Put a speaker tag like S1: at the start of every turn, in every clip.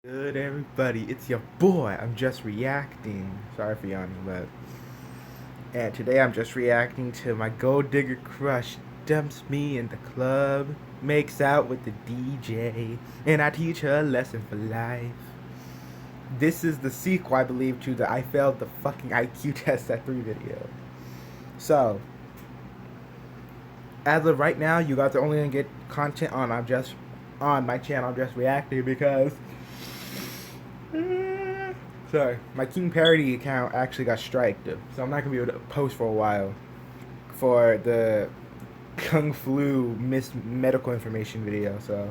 S1: Good everybody, it's your boy. I'm just reacting. Sorry for yawning, but and today I'm just reacting to my gold digger crush dumps me in the club, makes out with the DJ, and I teach her a lesson for life. This is the sequel, I believe, to the I failed the fucking IQ test at 3 video. So, as of right now, you guys are only gonna get content on my channel. I'm just reacting because sorry, my King Parody account actually got striked, so I'm not gonna be able to post for a while for the Kung Flu missed medical information video. So,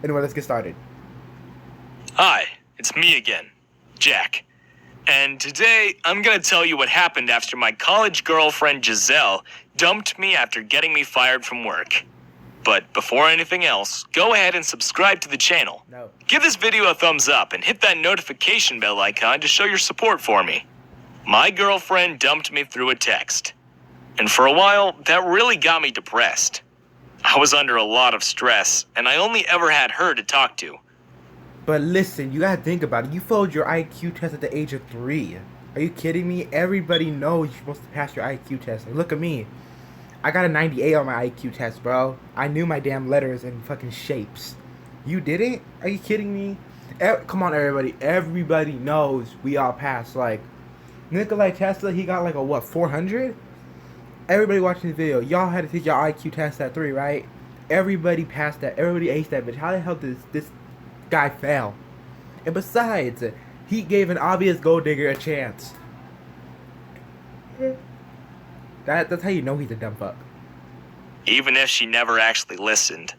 S1: anyway, let's get started.
S2: Hi, it's me again, Jack. And today, I'm gonna tell you what happened after my college girlfriend Giselle dumped me after getting me fired from work. But before anything else, go ahead and subscribe to the channel.
S1: No.
S2: Give this video a thumbs up and hit that notification bell icon to show your support for me. My girlfriend dumped me through a text. And for a while, that really got me depressed. I was under a lot of stress, and I only ever had her to talk to.
S1: But listen, you gotta think about it. You failed your IQ test at the age of 3. Are you kidding me? Everybody knows you're supposed to pass your IQ test. Like, look at me. I got a 98 on my IQ test, bro. I knew my damn letters and fucking shapes. You didn't? Are you kidding me? Come on, everybody. Everybody knows we all passed. Like, Nikolai Tesla, he got like a, what, 400? Everybody watching the video, y'all had to take your IQ test at 3, right? Everybody passed that. Everybody aced that bitch. How the hell does this guy fail? And besides, he gave an obvious gold digger a chance. That's how you know he's a dumb fuck.
S2: Even if she never actually listened.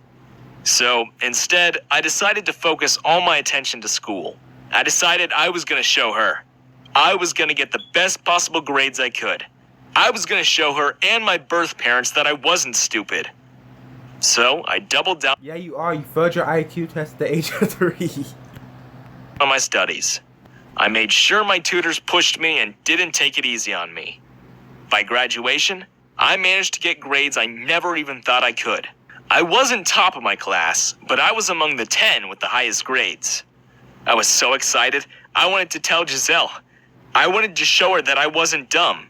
S2: So, instead, I decided to focus all my attention to school. I decided I was gonna show her. I was gonna get the best possible grades I could. I was gonna show her and my birth parents that I wasn't stupid. So, I doubled down
S1: Yeah, you are. You failed your IQ test at the age of 3.
S2: on my studies. I made sure my tutors pushed me and didn't take it easy on me. By graduation, I managed to get grades I never even thought I could. I wasn't top of my class, but I was among the 10 with the highest grades. I was so excited, I wanted to tell Giselle. I wanted to show her that I wasn't dumb,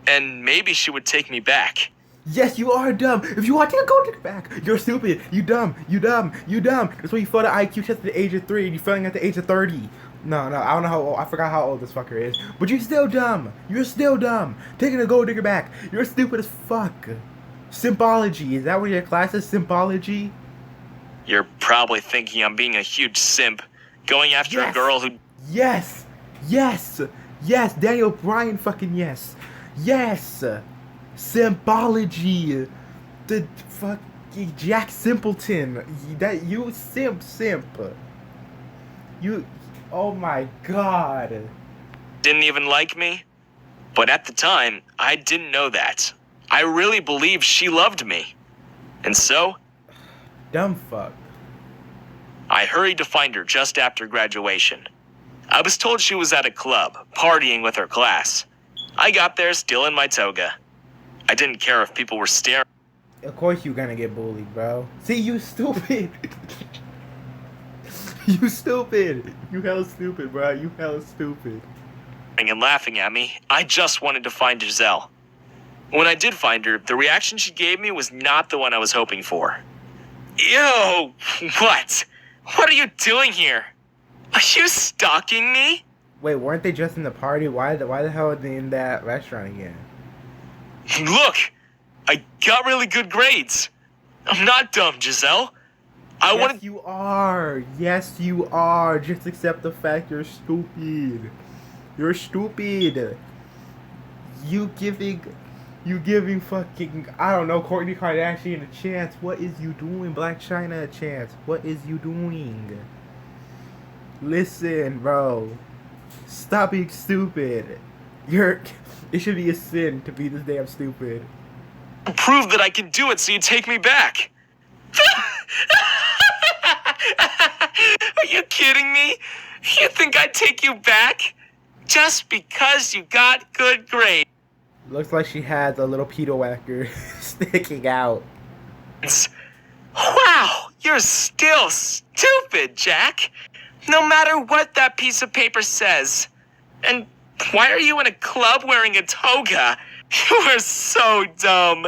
S2: and maybe she would take me back.
S1: Yes, you are dumb. If you want to go take it back, you're stupid. You dumb. You dumb. You dumb. That's why you failed the IQ test at the age of 3 and you're failing at the age of 30. No, I don't know how old. I forgot how old this fucker is. But you're still dumb. You're still dumb. Taking a gold digger back. You're stupid as fuck. Symbology. Is that what your class is? Symbology?
S2: You're probably thinking I'm being a huge simp, going after a girl who...
S1: Yes. Yes. Yes. Daniel Bryan fucking yes. Yes. Symbology. The fucking Jack Simpleton. That you simp. You... Oh my god.
S2: didn't even like me. But at the time, I didn't know that. I really believed she loved me. And so,
S1: Dumb fuck.
S2: I hurried to find her just after graduation. I was told she was at a club, partying with her class. I got there still in my toga. I didn't care if people were staring
S1: Of course you gonna get bullied, bro. See, you stupid. You stupid. You hella stupid, bro. You hella stupid.
S2: and laughing at me. I just wanted to find Giselle. When I did find her, the reaction she gave me was not the one I was hoping for. Ew! What? What are you doing here? Are you stalking me?
S1: Wait, weren't they just in the party? Why the hell are they in that restaurant again?
S2: Look! I got really good grades. I'm not dumb, Giselle. I
S1: Yes,
S2: wanted...
S1: you are. Yes, you are. Just accept the fact you're stupid. You're stupid. You giving fucking, I don't know, Kourtney Kardashian a chance. What is you doing? Black China a chance. What is you doing? Listen, bro. Stop being stupid. It should be a sin to be this damn stupid.
S2: prove that I can do it so you take me back. Are you kidding me? You think I'd take you back? Just because you got good grades.
S1: Looks like she has a little pedo whacker sticking out.
S2: Wow, you're still stupid, Jack. No matter what that piece of paper says. And why are you in a club wearing a toga? You are so dumb.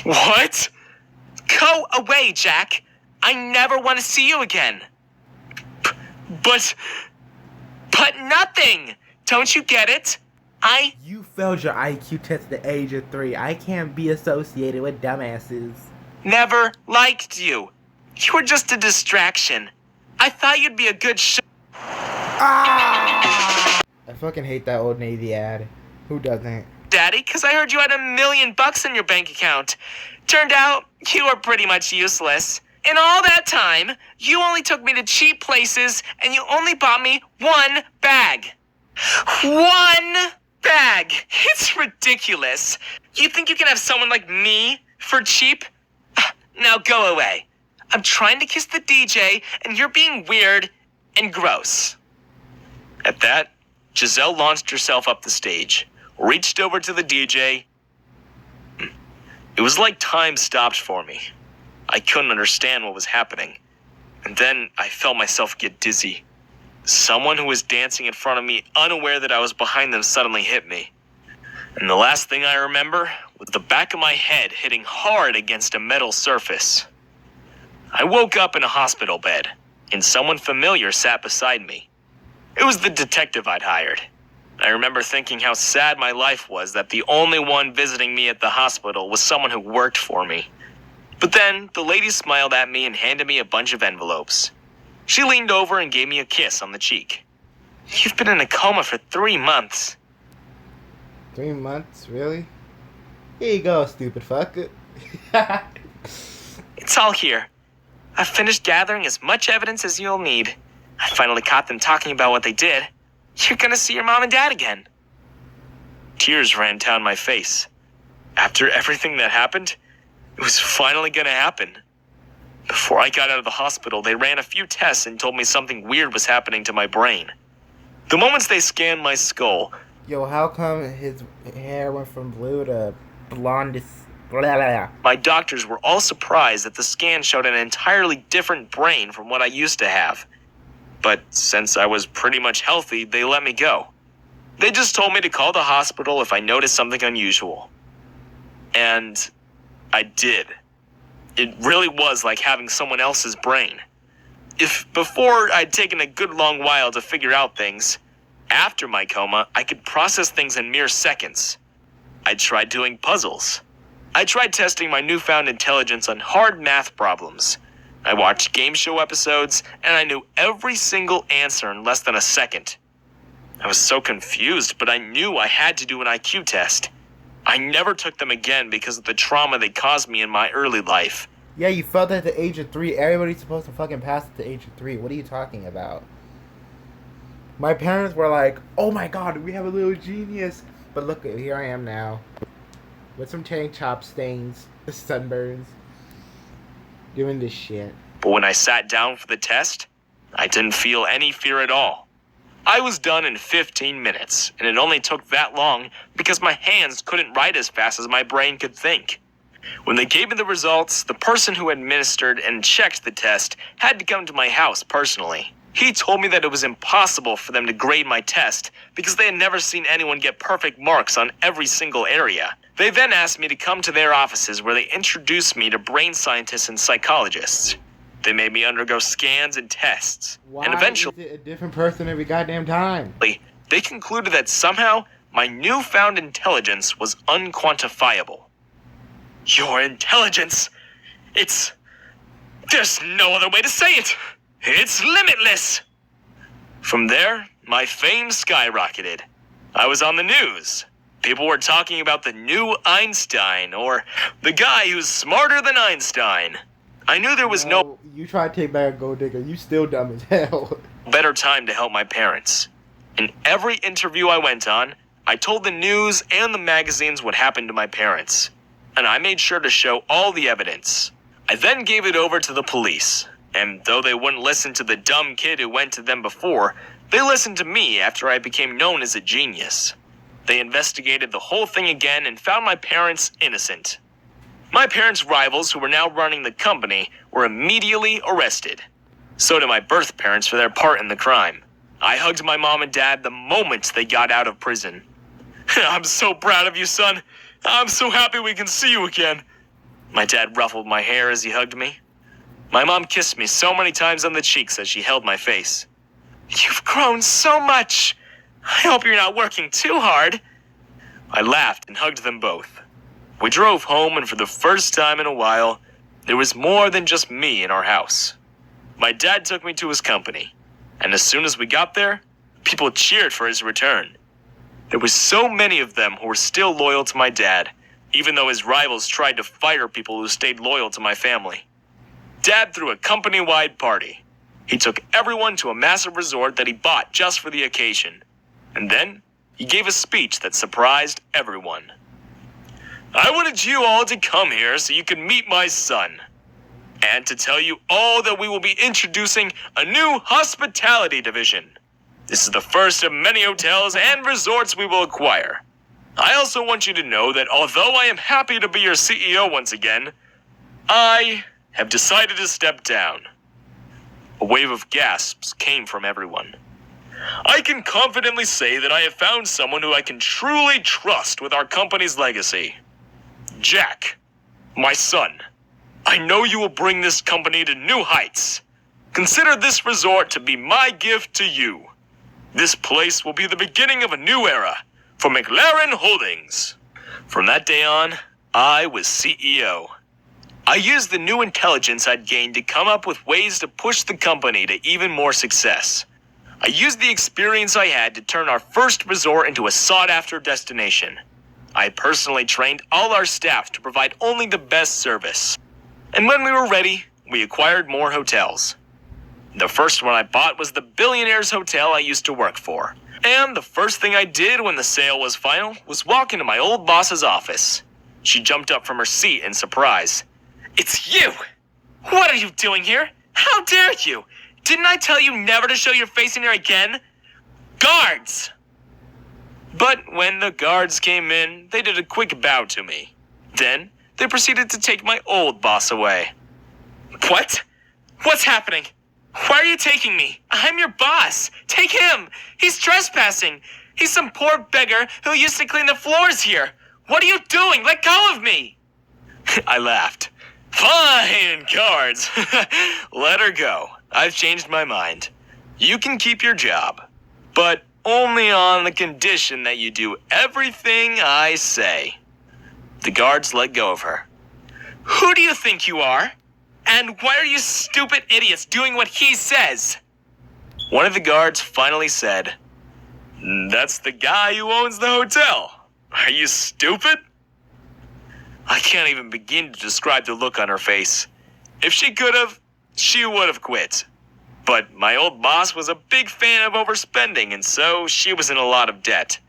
S2: What? Go away, Jack. I never want to see you again. But nothing. Don't you get it?
S1: You failed your IQ test at the age of 3. I can't be associated with dumbasses.
S2: Never liked you. You were just a distraction. I thought you'd be a good
S1: Ah! I fucking hate that Old Navy ad. Who doesn't?
S2: Daddy, because I heard you had $1 million in your bank account. Turned out you were pretty much useless. In all that time, you only took me to cheap places and you only bought me 1 bag. 1 bag. It's ridiculous. You think you can have someone like me for cheap? Now go away. I'm trying to kiss the DJ and you're being weird and gross. At that, Giselle launched herself up the stage, reached over to the DJ. It was like time stopped for me. I couldn't understand what was happening. And then I felt myself get dizzy. Someone who was dancing in front of me, unaware that I was behind them, suddenly hit me. And the last thing I remember was the back of my head hitting hard against a metal surface. I woke up in a hospital bed, and someone familiar sat beside me. It was the detective I'd hired. I remember thinking how sad my life was that the only one visiting me at the hospital was someone who worked for me. But then, the lady smiled at me and handed me a bunch of envelopes. She leaned over and gave me a kiss on the cheek. You've been in a coma for 3 months.
S1: 3 months? Really? Here you go, stupid fuck.
S2: It's all here. I've finished gathering as much evidence as you'll need. I finally caught them talking about what they did. You're gonna see your mom and dad again. Tears ran down my face. After everything that happened, it was finally gonna happen. Before I got out of the hospital, they ran a few tests and told me something weird was happening to my brain. The moments they scanned my skull...
S1: Yo, how come his hair went from blue to blonde? Blah, blah, blah.
S2: My doctors were all surprised that the scan showed an entirely different brain from what I used to have. But since I was pretty much healthy, they let me go. They just told me to call the hospital if I noticed something unusual. And I did. It really was like having someone else's brain. If before I'd taken a good long while to figure out things, after my coma, I could process things in mere seconds. I tried doing puzzles. I tried testing my newfound intelligence on hard math problems. I watched game show episodes, and I knew every single answer in less than a second. I was so confused, but I knew I had to do an IQ test. I never took them again because of the trauma they caused me in my early life.
S1: Yeah, you felt at the age of 3. Everybody's supposed to fucking pass at the age of 3. What are you talking about? My parents were like, oh my god, we have a little genius. But look, here I am now. With some tank top stains, sunburns. Doing this shit.
S2: But when I sat down for the test, I didn't feel any fear at all. I was done in 15 minutes, and it only took that long because my hands couldn't write as fast as my brain could think. When they gave me the results, the person who administered and checked the test had to come to my house personally. He told me that it was impossible for them to grade my test because they had never seen anyone get perfect marks on every single area. They then asked me to come to their offices where they introduced me to brain scientists and psychologists. They made me undergo scans and tests.
S1: Why
S2: and eventually,
S1: is it a different person every goddamn time?
S2: they concluded that somehow my newfound intelligence was unquantifiable. Your intelligence, there's no other way to say it. It's limitless. From there, my fame skyrocketed. I was on the news. People were talking about the new Einstein, or the guy who's smarter than Einstein. I knew there was no
S1: You try to take back a gold digger, you still dumb as hell.
S2: better time to help my parents. In every interview I went on, I told the news and the magazines what happened to my parents. And I made sure to show all the evidence. I then gave it over to the police. And though they wouldn't listen to the dumb kid who went to them before, they listened to me after I became known as a genius. They investigated the whole thing again and found my parents innocent. My parents' rivals, who were now running the company, were immediately arrested. So did my birth parents for their part in the crime. I hugged my mom and dad the moment they got out of prison. I'm so proud of you, son. I'm so happy we can see you again. My dad ruffled my hair as he hugged me. My mom kissed me so many times on the cheeks as she held my face. You've grown so much. I hope you're not working too hard. I laughed and hugged them both. We drove home, and for the first time in a while, there was more than just me in our house. My dad took me to his company, and as soon as we got there, people cheered for his return. There was so many of them who were still loyal to my dad, even though his rivals tried to fire people who stayed loyal to my family. Dad threw a company-wide party. He took everyone to a massive resort that he bought just for the occasion. And then, he gave a speech that surprised everyone. I wanted you all to come here so you could meet my son. And to tell you all that we will be introducing a new hospitality division. This is the first of many hotels and resorts we will acquire. I also want you to know that although I am happy to be your CEO once again, I have decided to step down. A wave of gasps came from everyone. I can confidently say that I have found someone who I can truly trust with our company's legacy. Jack, my son, I know you will bring this company to new heights. Consider this resort to be my gift to you. This place will be the beginning of a new era for McLaren Holdings. From that day on, I was CEO. I used the new intelligence I'd gained to come up with ways to push the company to even more success. I used the experience I had to turn our first resort into a sought-after destination. I personally trained all our staff to provide only the best service. And when we were ready, we acquired more hotels. The first one I bought was the Billionaire's Hotel I used to work for. And the first thing I did when the sale was final was walk into my old boss's office. She jumped up from her seat in surprise. It's you! What are you doing here? How dare you? Didn't I tell you never to show your face in here again? Guards! But when the guards came in, they did a quick bow to me. Then, they proceeded to take my old boss away. What? What's happening? Why are you taking me? I'm your boss. Take him. He's trespassing. He's some poor beggar who used to clean the floors here. What are you doing? Let go of me. I laughed. Fine, guards. Let her go. I've changed my mind. You can keep your job, but only on the condition that you do everything I say. The guards let go of her. Who do you think you are? And why are you stupid idiots doing what he says? One of the guards finally said, That's the guy who owns the hotel. Are you stupid? I can't even begin to describe the look on her face. If she could have, she would have quit. But my old boss was a big fan of overspending, and so she was in a lot of debt.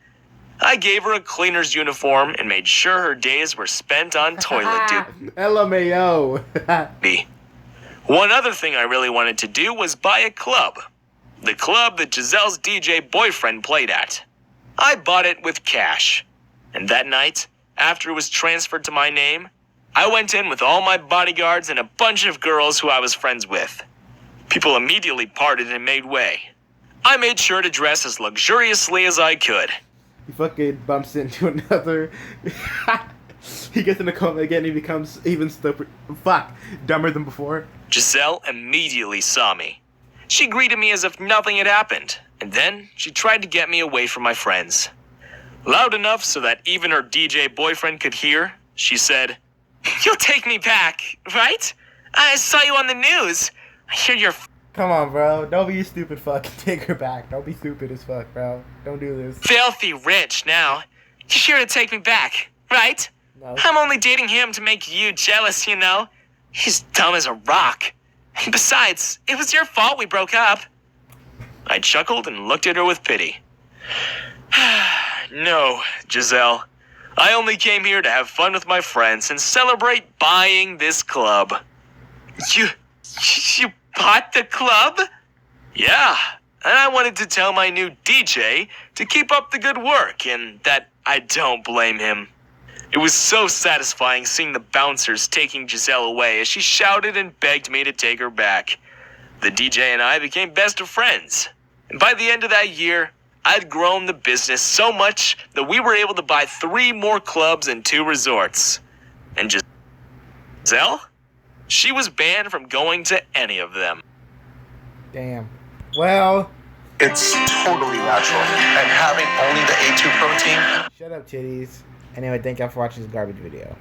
S2: I gave her a cleaner's uniform and made sure her days were spent on toilet duty.
S1: LMAO.
S2: One other thing I really wanted to do was buy a club. The club that Giselle's DJ boyfriend played at. I bought it with cash. And that night, after it was transferred to my name, I went in with all my bodyguards and a bunch of girls who I was friends with. People immediately parted and made way. I made sure to dress as luxuriously as I could.
S1: He fucking bumps into another. He gets in a coma again. He becomes even dumber than before.
S2: Giselle immediately saw me. She greeted me as if nothing had happened, and then she tried to get me away from my friends. Loud enough so that even her DJ boyfriend could hear, she said, You'll take me back, right? I saw you on the news. I hear you're
S1: Come on, bro. Don't be a stupid fuck. Take her back. Don't be stupid as fuck, bro. Don't do this.
S2: filthy rich now. You're sure to take me back, right?
S1: No.
S2: I'm only dating him to make you jealous, you know? He's dumb as a rock. And besides, it was your fault we broke up. I chuckled and looked at her with pity. No, Giselle. I only came here to have fun with my friends and celebrate buying this club. You bought the club? Yeah, and I wanted to tell my new DJ to keep up the good work and that I don't blame him. It was so satisfying seeing the bouncers taking Giselle away as she shouted and begged me to take her back. The DJ and I became best of friends. And by the end of that year, I'd grown the business so much that we were able to buy 3 more clubs and 2 resorts. And Giselle? She was banned from going to any of them.
S1: Damn. Well,
S3: It's totally natural. And having only the A2 protein.
S1: shut up, titties. Anyway, thank y'all for watching this garbage video.